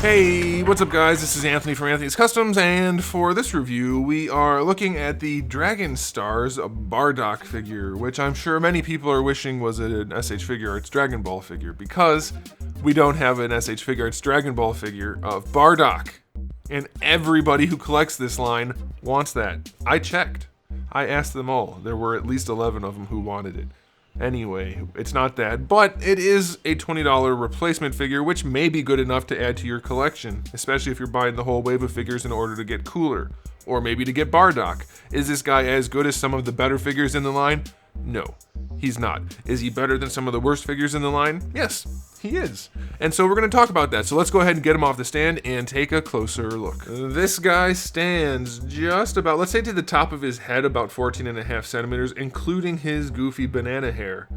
Hey, what's up guys? This is Anthony from Anthony's Customs, and for this review, we are looking at the Dragon Stars Bardock figure, which I'm sure many people are wishing was an SH Figuarts Dragon Ball figure, because we don't have an SH Figuarts Dragon Ball figure of Bardock. And everybody who collects this line wants that. I checked. I asked them all. There were at least 11 of them who wanted it. Anyway, it's not that, but it is a $20 replacement figure, which may be good enough to add to your collection, especially if you're buying the whole wave of figures in order to get Cooler, or maybe to get Bardock. Is this guy as good as some of the better figures in the line? No, he's not. Is he better than some of the worst figures in the line? Yes, he is. And so we're going to talk about that. So let's go ahead and get him off the stand and take a closer look. This guy stands just about, let's say to the top of his head, about 14.5 centimeters, including his goofy banana hair,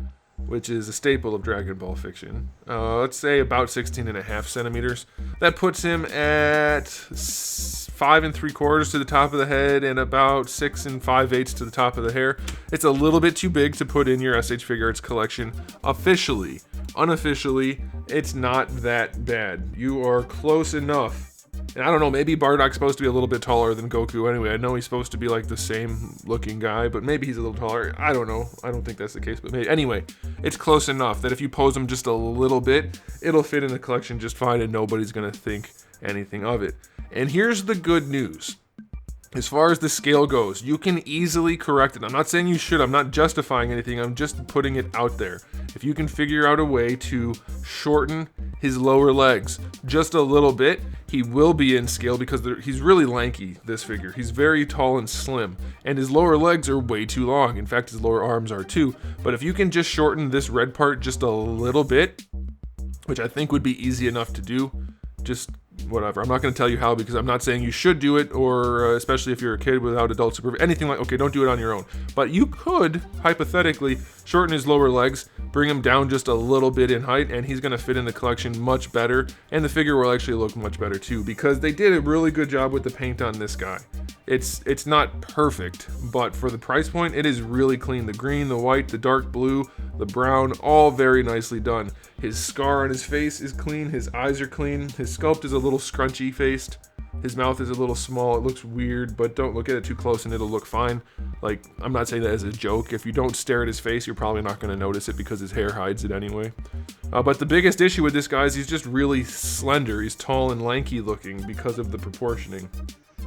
which is a staple of Dragon Ball fiction. Let's say about 16.5 centimeters. That puts him at 5 3/4 to the top of the head and about 6 5/8 to the top of the hair. It's a little bit too big to put in your SH Figuarts collection officially. Unofficially, it's not that bad. You are close enough. And I don't know, maybe Bardock's supposed to be a little bit taller than Goku anyway. I know he's supposed to be like the same looking guy, but maybe he's a little taller. I don't know. I don't think that's the case, but maybe. Anyway, it's close enough that if you pose him just a little bit, it'll fit in the collection just fine and nobody's going to think anything of it. And here's the good news. As far as the scale goes, you can easily correct it. I'm not saying you should. I'm not justifying anything. I'm just putting it out there. If you can figure out a way to shorten his lower legs just a little bit, he will be in scale because he's really lanky, this figure. He's very tall and slim, and his lower legs are way too long. In fact, his lower arms are too. But if you can just shorten this red part just a little bit, which I think would be easy enough to do, just whatever. I'm not going to tell you how because I'm not saying you should do it, or especially if you're a kid without adult supervision, anything like, okay, don't do it on your own. But you could, hypothetically, shorten his lower legs, bring him down just a little bit in height, and he's going to fit in the collection much better, and the figure will actually look much better too, because they did a really good job with the paint on this guy. It's not perfect, but for the price point, it is really clean. The green, the white, the dark blue, the brown, all very nicely done. His scar on his face is clean, his eyes are clean, his sculpt is a little scrunchy faced, his mouth is a little small, it looks weird, but don't look at it too close and it'll look fine. Like, I'm not saying that as a joke. If you don't stare at his face, you're probably not going to notice it because his hair hides it anyway. But the biggest issue with this guy is he's just really slender. He's tall and lanky looking because of the proportioning.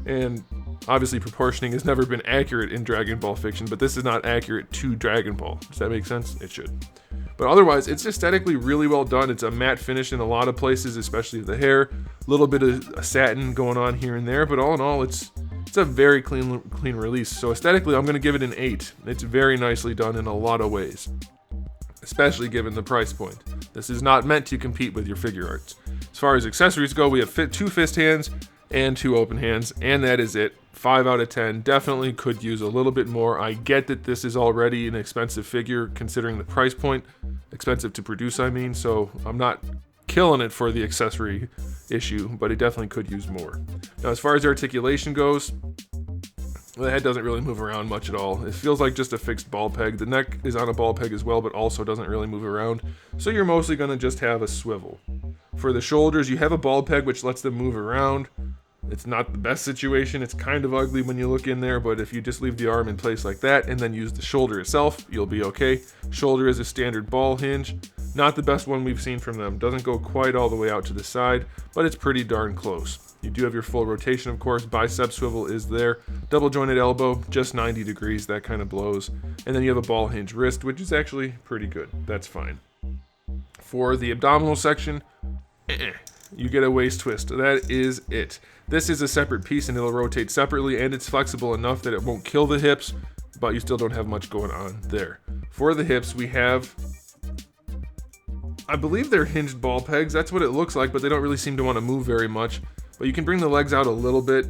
And obviously proportioning has never been accurate in Dragon Ball fiction, but this is not accurate to Dragon Ball. Does that make sense? It should. But otherwise, it's aesthetically really well done. It's a matte finish in a lot of places, especially the hair. A little bit of satin going on here and there, but all in all, it's a very clean release. So aesthetically, I'm going to give it an 8. It's very nicely done in a lot of ways, especially given the price point. This is not meant to compete with your Figuarts. As far as accessories go, we have 2 fist hands and 2 open hands, and that is it. 5 out of 10. Definitely could use a little bit more. I get that this is already an expensive figure considering the price point. Expensive to produce, I mean, so I'm not killing it for the accessory issue, but it definitely could use more. Now, as far as articulation goes, the head doesn't really move around much at all. It feels like just a fixed ball peg. The neck is on a ball peg as well, but also doesn't really move around. So you're mostly going to just have a swivel. For the shoulders, you have a ball peg which lets them move around. It's not the best situation. It's kind of ugly when you look in there, but if you just leave the arm in place like that and then use the shoulder itself, you'll be okay. Shoulder is a standard ball hinge. Not the best one we've seen from them. Doesn't go quite all the way out to the side, but it's pretty darn close. You do have your full rotation, of course. Bicep swivel is there. Double jointed elbow, just 90 degrees. That kind of blows. And then you have a ball hinge wrist, which is actually pretty good. That's fine. For the abdominal section, you get a waist twist. That is it. This is a separate piece and it'll rotate separately, and it's flexible enough that it won't kill the hips, but you still don't have much going on there. For the hips, we have, I believe they're hinged ball pegs. That's what it looks like, but they don't really seem to want to move very much. But you can bring the legs out a little bit,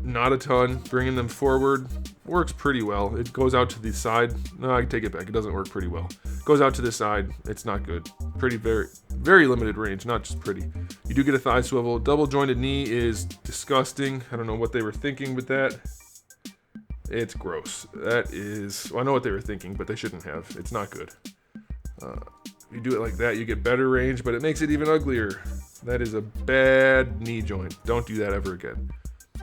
not a ton. Bringing them forward works pretty well. It goes out to the side. No, I take it back. It doesn't work pretty well. It goes out to the side. It's not good. Very limited range, not just pretty. You do get a thigh swivel. Double jointed knee is disgusting. I don't know what they were thinking with that. It's gross. That is, well, I know what they were thinking, but they shouldn't have. It's not good. You do it like that, you get better range, but it makes it even uglier. That is a bad knee joint. Don't do that ever again.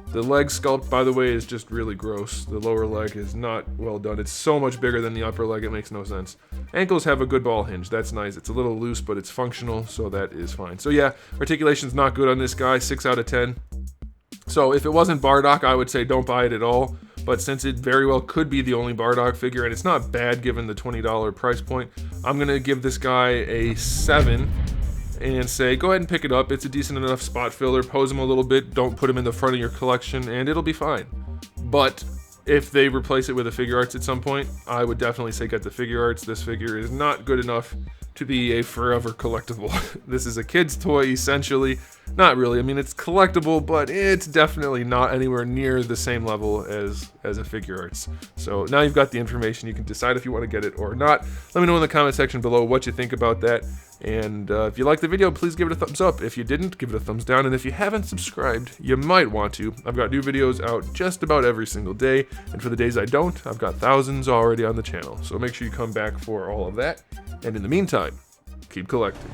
The leg sculpt, by the way, is just really gross. The lower leg is not well done. It's so much bigger than the upper leg, it makes no sense. Ankles have a good ball hinge. That's nice. It's a little loose, but it's functional, so that is fine. So yeah, articulation's not good on this guy, 6 out of 10. So if it wasn't Bardock, I would say don't buy it at all. But since it very well could be the only Bardock figure, and it's not bad given the $20 price point, I'm going to give this guy a 7. And say, go ahead and pick it up. It's a decent enough spot filler. Pose him a little bit. Don't put him in the front of your collection, and it'll be fine. But if they replace it with a figure arts at some point, I would definitely say get the figure arts. This figure is not good enough to be a forever collectible. This is a kid's toy, essentially. Not really. I mean, it's collectible, but it's definitely not anywhere near the same level as a figure arts. So now you've got the information. You can decide if you want to get it or not. Let me know in the comment section below what you think about that. And if you liked the video, please give it a thumbs up. If you didn't, give it a thumbs down. And if you haven't subscribed, you might want to. I've got new videos out just about every single day. And for the days I don't, I've got thousands already on the channel. So make sure you come back for all of that. And in the meantime, keep collecting.